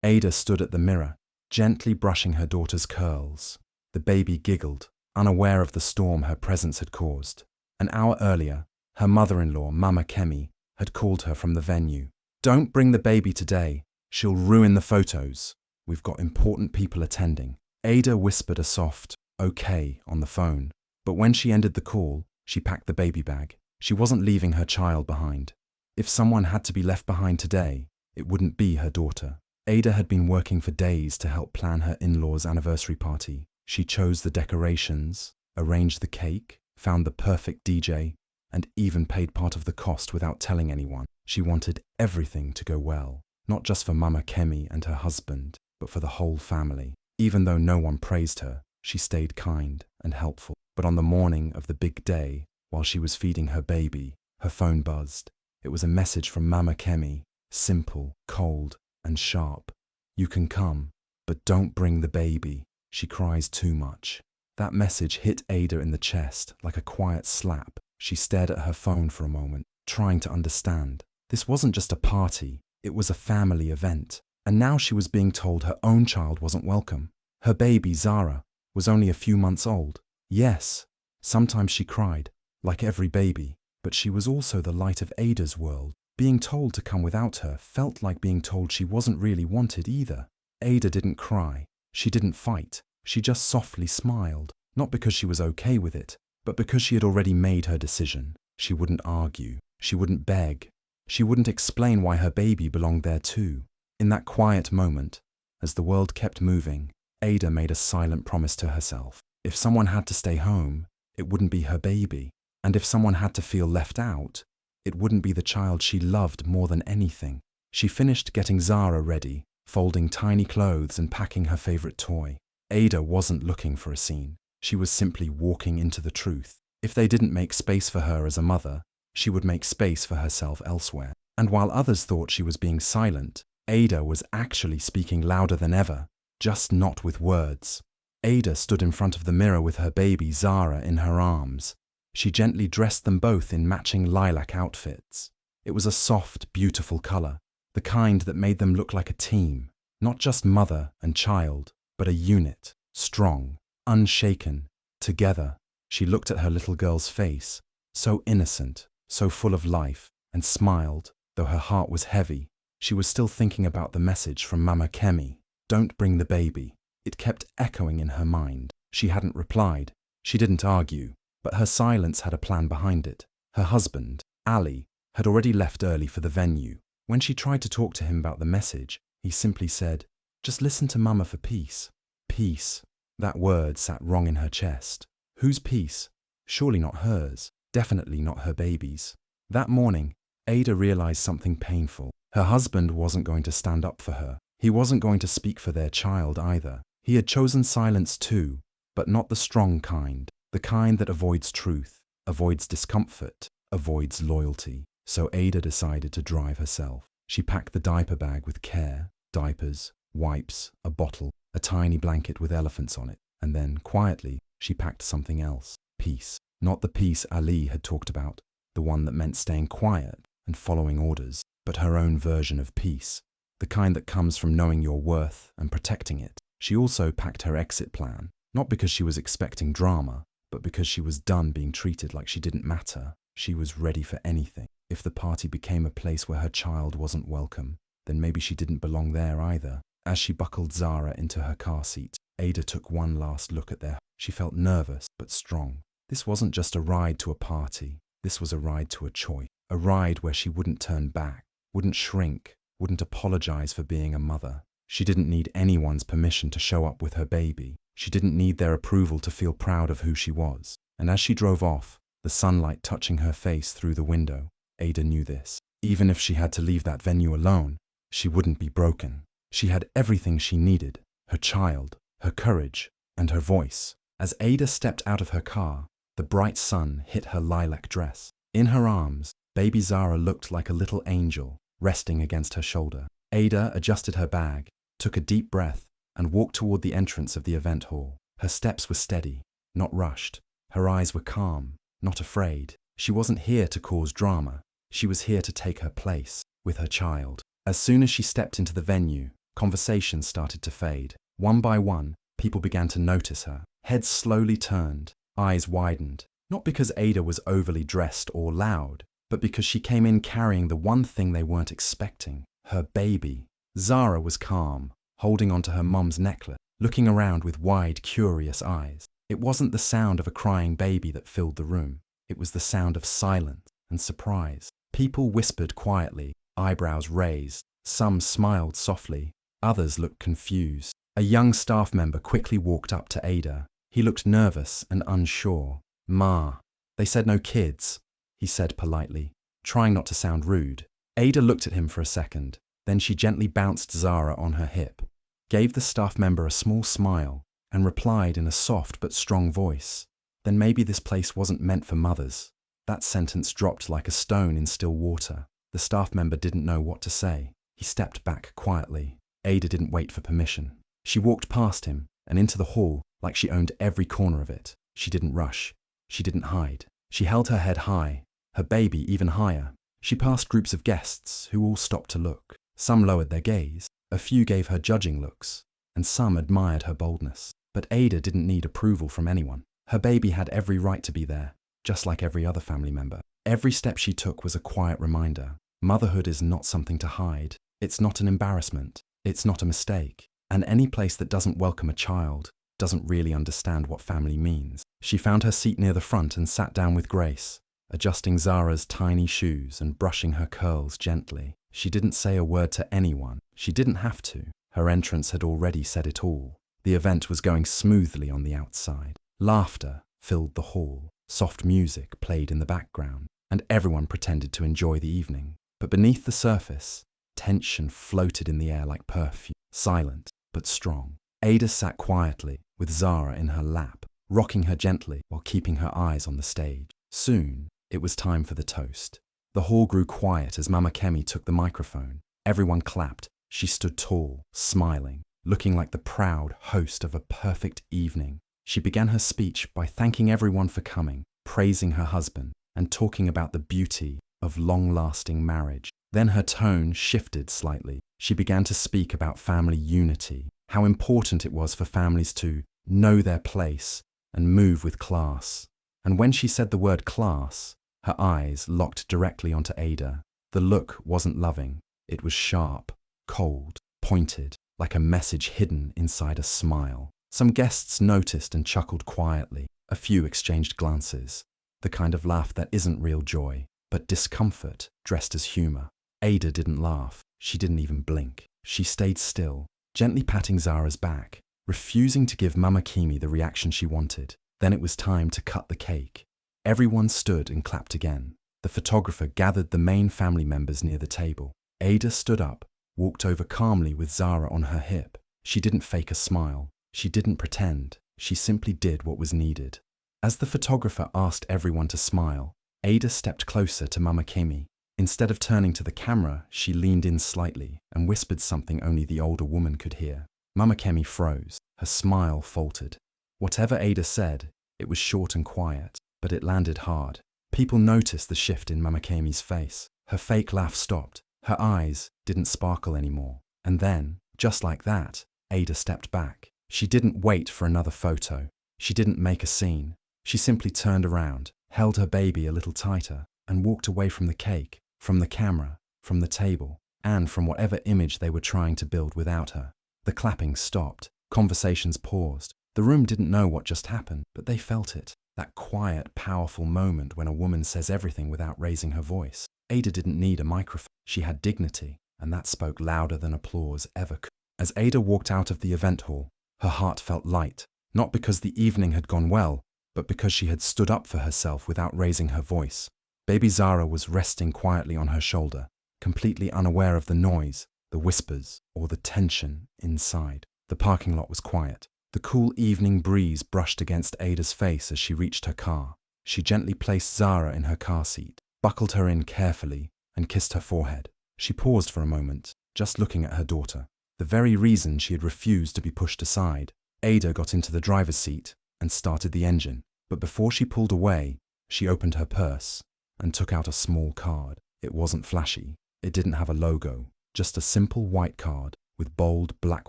Ada stood at the mirror, gently brushing her daughter's curls. The baby giggled, unaware of the storm her presence had caused. An hour earlier, her mother-in-law, Mama Kemi, had called her from the venue. "Don't bring the baby today. She'll ruin the photos. We've got important people attending." Ada whispered a soft, "okay," on the phone. But when she ended the call, she packed the baby bag. She wasn't leaving her child behind. If someone had to be left behind today, it wouldn't be her daughter. Ada had been working for days to help plan her in-laws' anniversary party. She chose the decorations, arranged the cake, found the perfect DJ, and even paid part of the cost without telling anyone. She wanted everything to go well, not just for Mama Kemi and her husband, but for the whole family. Even though no one praised her, she stayed kind and helpful. But on the morning of the big day, while she was feeding her baby, her phone buzzed. It was a message from Mama Kemi, simple, cold, and sharp. "You can come, but don't bring the baby. She cries too much." That message hit Ada in the chest like a quiet slap. She stared at her phone for a moment, trying to understand. This wasn't just a party, it was a family event. And now she was being told her own child wasn't welcome. Her baby, Zara, was only a few months old. Yes, sometimes she cried, like every baby, but she was also the light of Ada's world. Being told to come without her felt like being told she wasn't really wanted either. Ada didn't cry. She didn't fight. She just softly smiled, not because she was okay with it, but because she had already made her decision. She wouldn't argue. She wouldn't beg. She wouldn't explain why her baby belonged there too. In that quiet moment, as the world kept moving, Ada made a silent promise to herself. If someone had to stay home, it wouldn't be her baby. And if someone had to feel left out, it wouldn't be the child she loved more than anything. She finished getting Zara ready, folding tiny clothes and packing her favorite toy. Ada wasn't looking for a scene. She was simply walking into the truth. If they didn't make space for her as a mother, she would make space for herself elsewhere. And while others thought she was being silent, Ada was actually speaking louder than ever, just not with words. Ada stood in front of the mirror with her baby Zara in her arms. She gently dressed them both in matching lilac outfits. It was a soft, beautiful color, the kind that made them look like a team, not just mother and child, but a unit, strong, unshaken, together. She looked at her little girl's face, so innocent, so full of life, and smiled, though her heart was heavy. She was still thinking about the message from Mama Kemi, "Don't bring the baby." It kept echoing in her mind. She hadn't replied. She didn't argue, but her silence had a plan behind it. Her husband, Ali, had already left early for the venue. When she tried to talk to him about the message, he simply said, "Just listen to Mama for peace." Peace. That word sat wrong in her chest. Whose peace? Surely not hers. Definitely not her baby's. That morning, Ada realized something painful. Her husband wasn't going to stand up for her. He wasn't going to speak for their child either. He had chosen silence too, but not the strong kind. The kind that avoids truth, avoids discomfort, avoids loyalty. So Ada decided to drive herself. She packed the diaper bag with care, diapers, wipes, a bottle, a tiny blanket with elephants on it, and then, quietly, she packed something else. Peace. Not the peace Ali had talked about, the one that meant staying quiet and following orders, but her own version of peace, the kind that comes from knowing your worth and protecting it. She also packed her exit plan, not because she was expecting drama, but because she was done being treated like she didn't matter. She was ready for anything. If the party became a place where her child wasn't welcome, then maybe she didn't belong there either. As she buckled Zara into her car seat, Ada took one last look at their. She felt nervous but strong. This wasn't just a ride to a party. This was a ride to a choice. A ride where she wouldn't turn back, wouldn't shrink, wouldn't apologize for being a mother. She didn't need anyone's permission to show up with her baby. She didn't need their approval to feel proud of who she was. And as she drove off, the sunlight touching her face through the window, Ada knew this. Even if she had to leave that venue alone, she wouldn't be broken. She had everything she needed, her child, her courage, and her voice. As Ada stepped out of her car, the bright sun hit her lilac dress. In her arms, baby Zara looked like a little angel, resting against her shoulder. Ada adjusted her bag, took a deep breath, and walked toward the entrance of the event hall. Her steps were steady, not rushed. Her eyes were calm, not afraid. She wasn't here to cause drama. She was here to take her place with her child. As soon as she stepped into the venue, Conversations started to fade. One by one, people began to notice her. Heads slowly turned, eyes widened. Not because Ada was overly dressed or loud, but because she came in carrying the one thing they weren't expecting, her baby. Zara was calm, holding onto her mum's necklace, looking around with wide, curious eyes. It wasn't the sound of a crying baby that filled the room. It was the sound of silence and surprise. People whispered quietly, eyebrows raised. Some smiled softly. Others looked confused. A young staff member quickly walked up to Ada. He looked nervous and unsure. "Ma, they said no kids," he said politely, trying not to sound rude. Ada looked at him for a second. Then she gently bounced Zara on her hip, gave the staff member a small smile, and replied in a soft but strong voice, "Then maybe this place wasn't meant for mothers." That sentence dropped like a stone in still water. The staff member didn't know what to say. He stepped back quietly. Ada didn't wait for permission. She walked past him and into the hall like she owned every corner of it. She didn't rush. She didn't hide. She held her head high, her baby even higher. She passed groups of guests who all stopped to look. Some lowered their gaze. A few gave her judging looks, and some admired her boldness. But Ada didn't need approval from anyone. Her baby had every right to be there, just like every other family member. Every step she took was a quiet reminder. Motherhood is not something to hide. It's not an embarrassment. It's not a mistake. And any place that doesn't welcome a child doesn't really understand what family means. She found her seat near the front and sat down with grace, adjusting Zara's tiny shoes and brushing her curls gently. She didn't say a word to anyone. She didn't have to. Her entrance had already said it all. The event was going smoothly on the outside. Laughter filled the hall. Soft music played in the background, and everyone pretended to enjoy the evening. But beneath the surface, tension floated in the air like perfume, silent but strong. Ada sat quietly, with Zara in her lap, rocking her gently while keeping her eyes on the stage. Soon, it was time for the toast. The hall grew quiet as Mama Kemi took the microphone. Everyone clapped. She stood tall, smiling, looking like the proud host of a perfect evening. She began her speech by thanking everyone for coming, praising her husband, and talking about the beauty of long-lasting marriage. Then her tone shifted slightly. She began to speak about family unity, how important it was for families to know their place and move with class. And when she said the word class, her eyes locked directly onto Ada. The look wasn't loving. It was sharp, cold, pointed, like a message hidden inside a smile. Some guests noticed and chuckled quietly. A few exchanged glances, the kind of laugh that isn't real joy, but discomfort dressed as humor. Ada didn't laugh. She didn't even blink. She stayed still, gently patting Zara's back, refusing to give Mama Kemi the reaction she wanted. Then it was time to cut the cake. Everyone stood and clapped again. The photographer gathered the main family members near the table. Ada stood up, walked over calmly with Zara on her hip. She didn't fake a smile. She didn't pretend. She simply did what was needed. As the photographer asked everyone to smile, Ada stepped closer to Mama Kemi. Instead of turning to the camera, she leaned in slightly and whispered something only the older woman could hear. Mama Kemi froze. Her smile faltered. Whatever Ada said, it was short and quiet, but it landed hard. People noticed the shift in Mama Kemi's face. Her fake laugh stopped. Her eyes didn't sparkle anymore. And then, just like that, Ada stepped back. She didn't wait for another photo. She didn't make a scene. She simply turned around, held her baby a little tighter, and walked away from the cake, from the camera, from the table, and from whatever image they were trying to build without her. The clapping stopped. Conversations paused. The room didn't know what just happened, but they felt it. That quiet, powerful moment when a woman says everything without raising her voice. Ada didn't need a microphone. She had dignity, and that spoke louder than applause ever could. As Ada walked out of the event hall, her heart felt light, not because the evening had gone well, but because she had stood up for herself without raising her voice. Baby Zara was resting quietly on her shoulder, completely unaware of the noise, the whispers, or the tension inside. The parking lot was quiet. The cool evening breeze brushed against Ada's face as she reached her car. She gently placed Zara in her car seat, buckled her in carefully, and kissed her forehead. She paused for a moment, just looking at her daughter. The very reason she had refused to be pushed aside. Ada got into the driver's seat and started the engine. But before she pulled away, she opened her purse and took out a small card. It wasn't flashy. It didn't have a logo, just a simple white card with bold black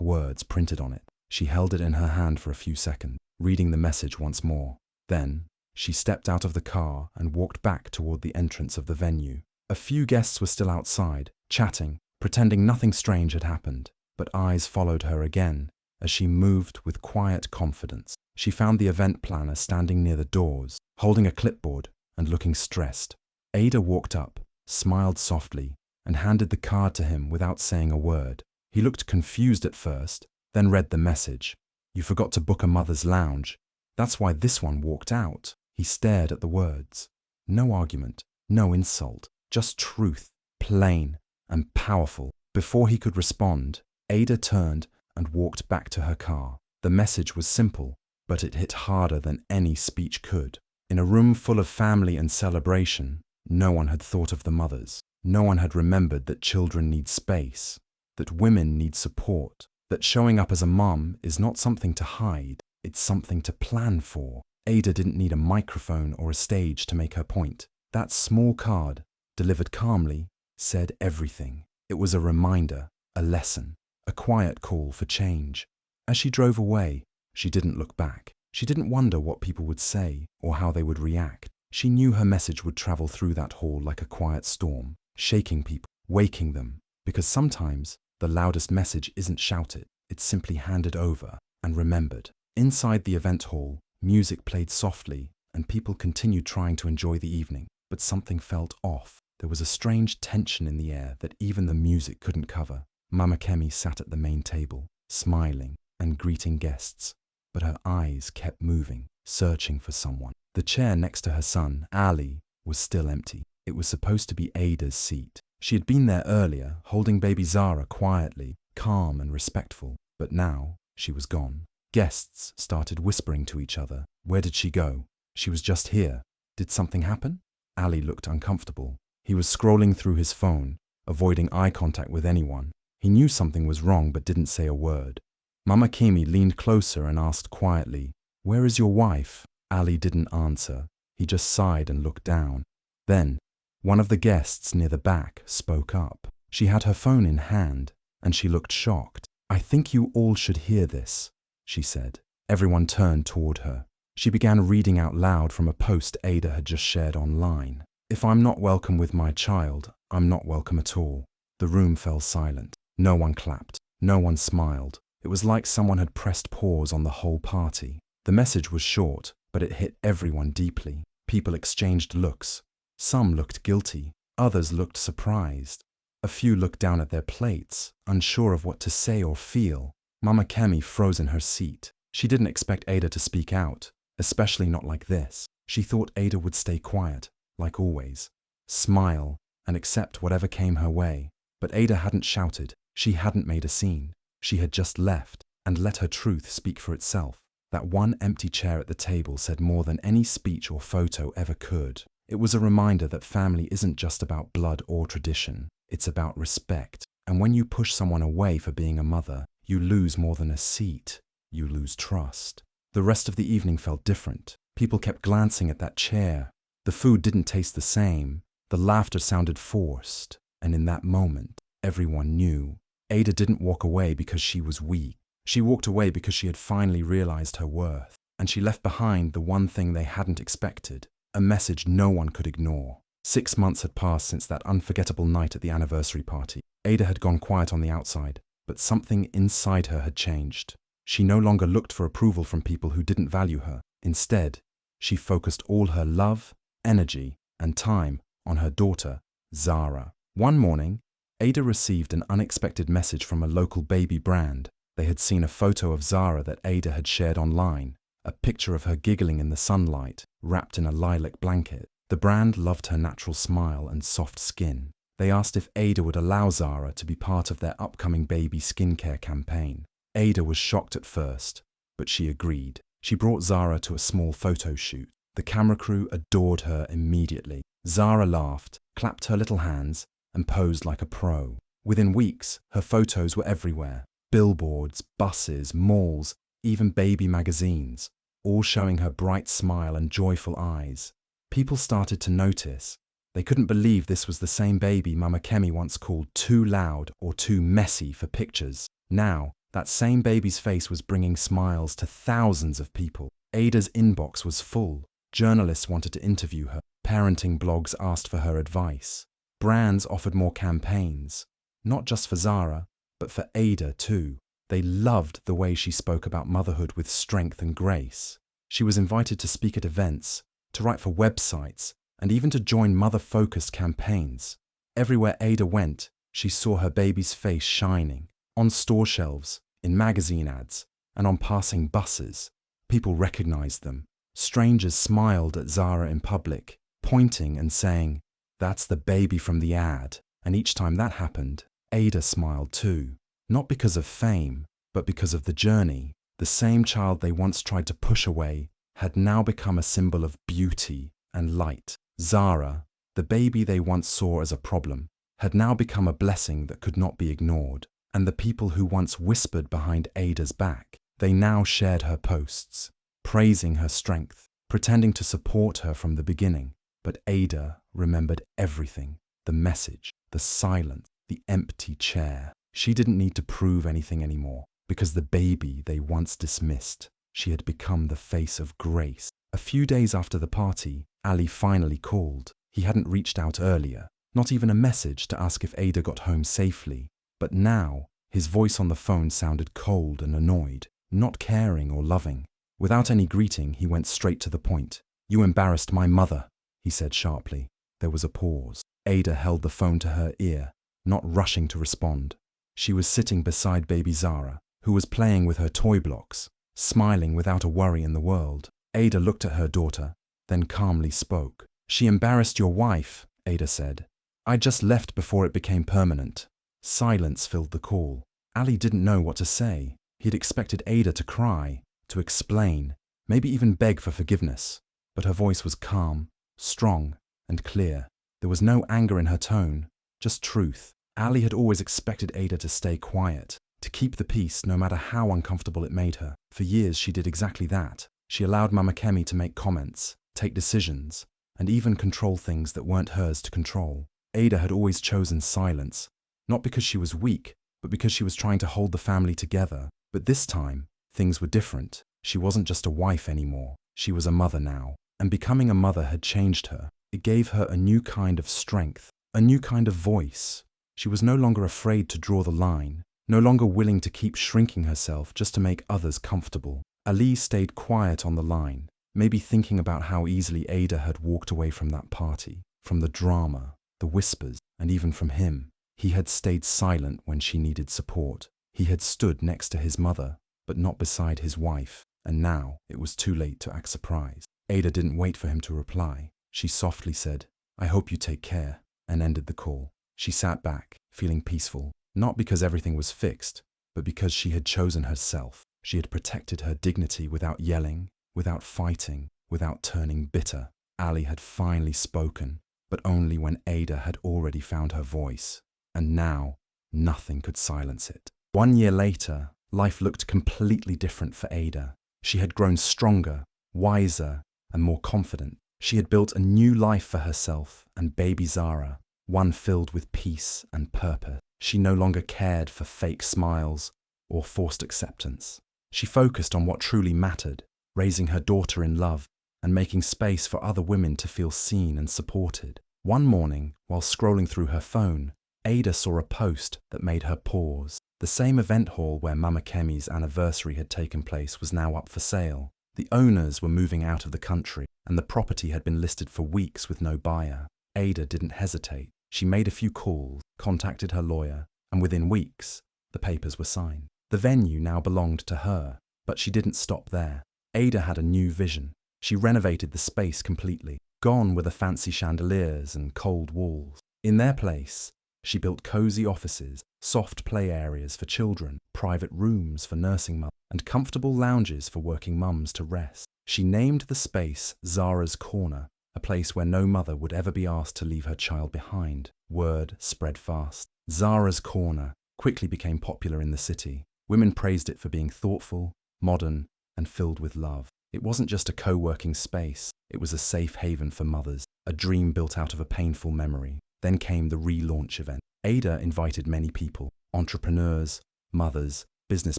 words printed on it. She held it in her hand for a few seconds, reading the message once more. Then, she stepped out of the car and walked back toward the entrance of the venue. A few guests were still outside, chatting, pretending nothing strange had happened, but eyes followed her again as she moved with quiet confidence. She found the event planner standing near the doors, holding a clipboard and looking stressed. Ada walked up, smiled softly, and handed the card to him without saying a word. He looked confused at first, then read the message. "You forgot to book a mother's lounge. That's why this one walked out." He stared at the words. No argument, no insult, just truth, plain and powerful. Before he could respond, Ada turned and walked back to her car. The message was simple, but it hit harder than any speech could. In a room full of family and celebration, no one had thought of the mothers. No one had remembered that children need space, that women need support, that showing up as a mom is not something to hide, it's something to plan for. Ada didn't need a microphone or a stage to make her point. That small card, delivered calmly, said everything. It was a reminder, a lesson, a quiet call for change. As she drove away, she didn't look back. She didn't wonder what people would say or how they would react. She knew her message would travel through that hall like a quiet storm, shaking people, waking them, because sometimes the loudest message isn't shouted, it's simply handed over and remembered. Inside the event hall, music played softly and people continued trying to enjoy the evening, but something felt off. There was a strange tension in the air that even the music couldn't cover. Mama Kemi sat at the main table, smiling and greeting guests, but her eyes kept moving, searching for someone. The chair next to her son, Ali, was still empty. It was supposed to be Ada's seat. She had been there earlier, holding baby Zara quietly, calm and respectful, but now she was gone. Guests started whispering to each other. Where did she go? She was just here. Did something happen? Ali looked uncomfortable. He was scrolling through his phone, avoiding eye contact with anyone. He knew something was wrong but didn't say a word. Mama Kemi leaned closer and asked quietly, "Where is your wife?" Ali didn't answer. He just sighed and looked down. Then, one of the guests near the back spoke up. She had her phone in hand, and she looked shocked. "I think you all should hear this," she said. Everyone turned toward her. She began reading out loud from a post Ada had just shared online. "If I'm not welcome with my child, I'm not welcome at all." The room fell silent. No one clapped. No one smiled. It was like someone had pressed pause on the whole party. The message was short, but it hit everyone deeply. People exchanged looks. Some looked guilty. Others looked surprised. A few looked down at their plates, unsure of what to say or feel. Mama Kemi froze in her seat. She didn't expect Ada to speak out, especially not like this. She thought Ada would stay quiet, like always, smile, and accept whatever came her way. But Ada hadn't shouted. She hadn't made a scene. She had just left and let her truth speak for itself. That one empty chair at the table said more than any speech or photo ever could. It was a reminder that family isn't just about blood or tradition. It's about respect. And when you push someone away for being a mother, you lose more than a seat. You lose trust. The rest of the evening felt different. People kept glancing at that chair. The food didn't taste the same. The laughter sounded forced. And in that moment, everyone knew. Ada didn't walk away because she was weak. She walked away because she had finally realized her worth. And she left behind the one thing they hadn't expected, a message no one could ignore. 6 months had passed since that unforgettable night at the anniversary party. Ada had gone quiet on the outside, but something inside her had changed. She no longer looked for approval from people who didn't value her. Instead, she focused all her love, energy, and time on her daughter, Zara. One morning, Ada received an unexpected message from a local baby brand. They had seen a photo of Zara that Ada had shared online, a picture of her giggling in the sunlight, wrapped in a lilac blanket. The brand loved her natural smile and soft skin. They asked if Ada would allow Zara to be part of their upcoming baby skincare campaign. Ada was shocked at first, but she agreed. She brought Zara to a small photo shoot. The camera crew adored her immediately. Zara laughed, clapped her little hands, and posed like a pro. Within weeks, her photos were everywhere. Billboards, buses, malls, even baby magazines, all showing her bright smile and joyful eyes. People started to notice. They couldn't believe this was the same baby Mama Kemi once called too loud or too messy for pictures. Now, that same baby's face was bringing smiles to thousands of people. Ada's inbox was full. Journalists wanted to interview her. Parenting blogs asked for her advice. Brands offered more campaigns, not just for Zara, but for Ada too. They loved the way she spoke about motherhood with strength and grace. She was invited to speak at events, to write for websites, and even to join mother-focused campaigns. Everywhere Ada went, she saw her baby's face shining. On store shelves, in magazine ads, and on passing buses. People recognized them. Strangers smiled at Zara in public, pointing and saying, "That's the baby from the ad." And each time that happened, Ada smiled too. Not because of fame, but because of the journey. The same child they once tried to push away had now become a symbol of beauty and light. Zara, the baby they once saw as a problem, had now become a blessing that could not be ignored. And the people who once whispered behind Ada's back, they now shared her posts, praising her strength, pretending to support her from the beginning. But Ada remembered everything, the message, the silence, the empty chair. She didn't need to prove anything anymore, because the baby they once dismissed, she had become the face of grace. A few days after the party, Ali finally called. He hadn't reached out earlier, not even a message to ask if Ada got home safely. But now, his voice on the phone sounded cold and annoyed, not caring or loving. Without any greeting, he went straight to the point. "You embarrassed my mother," he said sharply. There was a pause. Ada held the phone to her ear, not rushing to respond. She was sitting beside baby Zara, who was playing with her toy blocks, smiling without a worry in the world. Ada looked at her daughter, then calmly spoke. "She embarrassed your wife," Ada said. "I just left before it became permanent." Silence filled the call. Ali didn't know what to say. He had expected Ada to cry, to explain, maybe even beg for forgiveness. But her voice was calm, strong, and clear. There was no anger in her tone, just truth. Ali had always expected Ada to stay quiet, to keep the peace no matter how uncomfortable it made her. For years she did exactly that. She allowed Mama Kemi to make comments, take decisions, and even control things that weren't hers to control. Ada had always chosen silence. Not because she was weak, but because she was trying to hold the family together. But this time, things were different. She wasn't just a wife anymore. She was a mother now. And becoming a mother had changed her. It gave her a new kind of strength, a new kind of voice. She was no longer afraid to draw the line, no longer willing to keep shrinking herself just to make others comfortable. Ali stayed quiet on the line, maybe thinking about how easily Ada had walked away from that party, from the drama, the whispers, and even from him. He had stayed silent when she needed support. He had stood next to his mother, but not beside his wife, and now it was too late to act surprised. Ada didn't wait for him to reply. She softly said, "I hope you take care," and ended the call. She sat back, feeling peaceful, not because everything was fixed, but because she had chosen herself. She had protected her dignity without yelling, without fighting, without turning bitter. Ali had finally spoken, but only when Ada had already found her voice. And now, nothing could silence it. 1 year later, life looked completely different for Ada. She had grown stronger, wiser, and more confident. She had built a new life for herself and baby Zara, one filled with peace and purpose. She no longer cared for fake smiles or forced acceptance. She focused on what truly mattered, raising her daughter in love and making space for other women to feel seen and supported. One morning, while scrolling through her phone, Ada saw a post that made her pause. The same event hall where Mama Kemi's anniversary had taken place was now up for sale. The owners were moving out of the country, and the property had been listed for weeks with no buyer. Ada didn't hesitate. She made a few calls, contacted her lawyer, and within weeks, the papers were signed. The venue now belonged to her, but she didn't stop there. Ada had a new vision. She renovated the space completely. Gone were the fancy chandeliers and cold walls. In their place, she built cozy offices, soft play areas for children, private rooms for nursing mums, and comfortable lounges for working mums to rest. She named the space Zara's Corner, a place where no mother would ever be asked to leave her child behind. Word spread fast. Zara's Corner quickly became popular in the city. Women praised it for being thoughtful, modern, and filled with love. It wasn't just a co-working space, it was a safe haven for mothers, a dream built out of a painful memory. Then came the relaunch event. Ada invited many people, entrepreneurs, mothers, business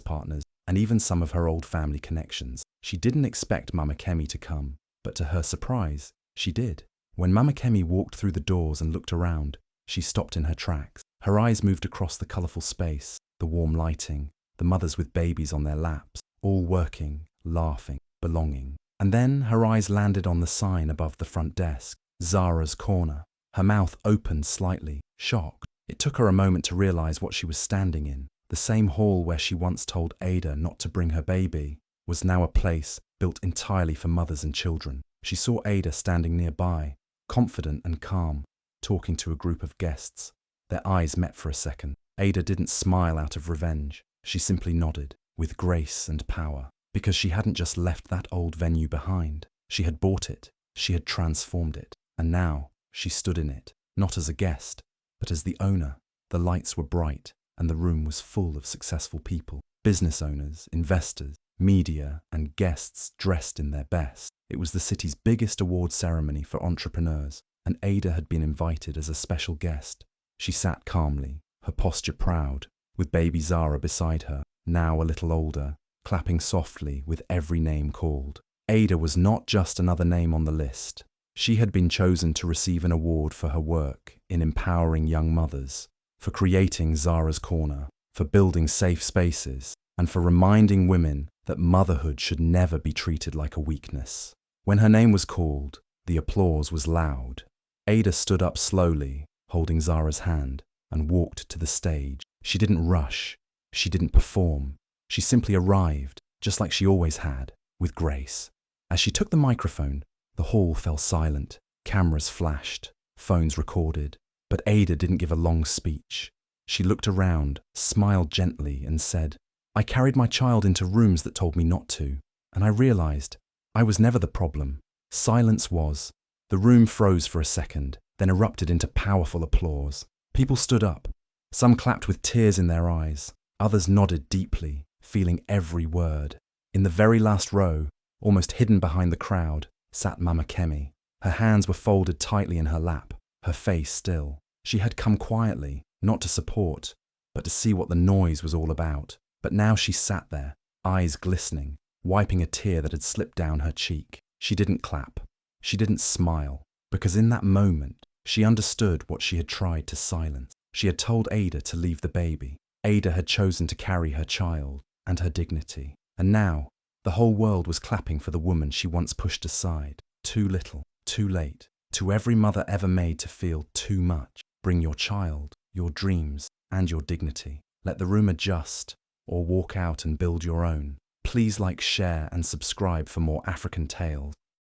partners, and even some of her old family connections. She didn't expect Mama Kemi to come, but to her surprise, she did. When Mama Kemi walked through the doors and looked around, she stopped in her tracks. Her eyes moved across the colourful space, the warm lighting, the mothers with babies on their laps, all working, laughing, belonging. And then her eyes landed on the sign above the front desk, Zara's Corner. Her mouth opened slightly, shocked. It took her a moment to realise what she was standing in. The same hall where she once told Ada not to bring her baby was now a place built entirely for mothers and children. She saw Ada standing nearby, confident and calm, talking to a group of guests. Their eyes met for a second. Ada didn't smile out of revenge. She simply nodded, with grace and power, because she hadn't just left that old venue behind. She had bought it, she had transformed it, and now she stood in it, not as a guest, but as the owner. The lights were bright, and the room was full of successful people, business owners, investors, media, and guests dressed in their best. It was the city's biggest award ceremony for entrepreneurs, and Ada had been invited as a special guest. She sat calmly, her posture proud, with baby Zara beside her, now a little older, clapping softly with every name called. Ada was not just another name on the list. She had been chosen to receive an award for her work in empowering young mothers, for creating Zara's Corner, for building safe spaces, and for reminding women that motherhood should never be treated like a weakness. When her name was called, the applause was loud. Ada stood up slowly, holding Zara's hand, and walked to the stage. She didn't rush. She didn't perform. She simply arrived, just like she always had, with grace. As she took the microphone, the hall fell silent. Cameras flashed, phones recorded, but Ada didn't give a long speech. She looked around, smiled gently, and said, "I carried my child into rooms that told me not to, and I realized I was never the problem. Silence was." The room froze for a second, then erupted into powerful applause. People stood up. Some clapped with tears in their eyes. Others nodded deeply, feeling every word. In the very last row, almost hidden behind the crowd, sat Mama Kemi. Her hands were folded tightly in her lap, her face still. She had come quietly, not to support, but to see what the noise was all about. But now she sat there, eyes glistening, wiping a tear that had slipped down her cheek. She didn't clap. She didn't smile, because in that moment, she understood what she had tried to silence. She had told Ada to leave the baby. Ada had chosen to carry her child and her dignity. And now, the whole world was clapping for the woman she once pushed aside. Too little, too late. To every mother ever made to feel too much. Bring your child, your dreams, and your dignity. Let the room adjust, or walk out and build your own. Please like, share, and subscribe for more African tales.